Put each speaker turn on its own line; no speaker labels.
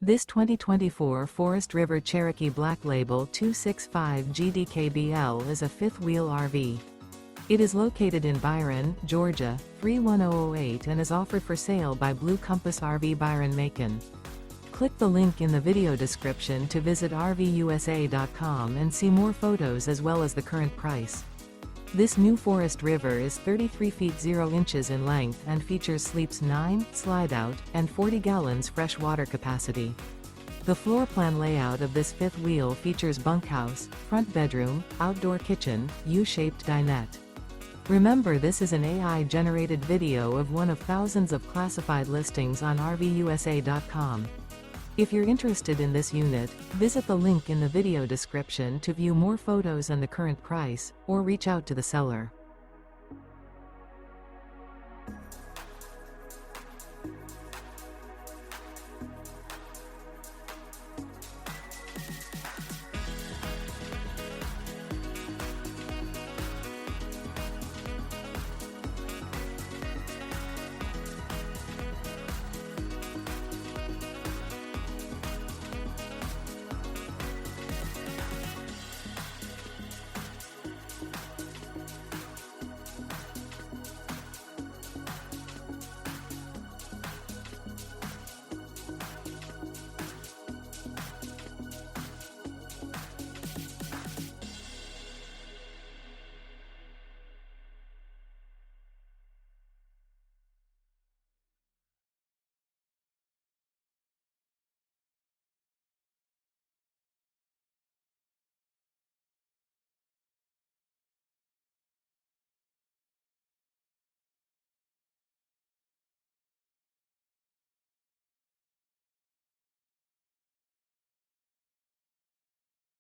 This 2024 Forest River Cherokee Black Label 265 GDKBL is a fifth-wheel RV. It is located in Byron, Georgia, 31008 and is offered for sale by Blue Compass RV Byron-Macon. Click the link in the video description to visit RVUSA.com and see more photos as well as the current price. This new Forest River is 33 feet 0 inches in length and features sleeps 9, Slideout, and 40 gallons fresh water capacity. The floor plan layout of this fifth wheel features bunkhouse, front bedroom, outdoor kitchen, U-shaped dinette. Remember, this is an AI-generated video of one of thousands of classified listings on RVUSA.com. If you're interested in this unit, visit the link in the video description to view more photos and the current price, or reach out to the seller.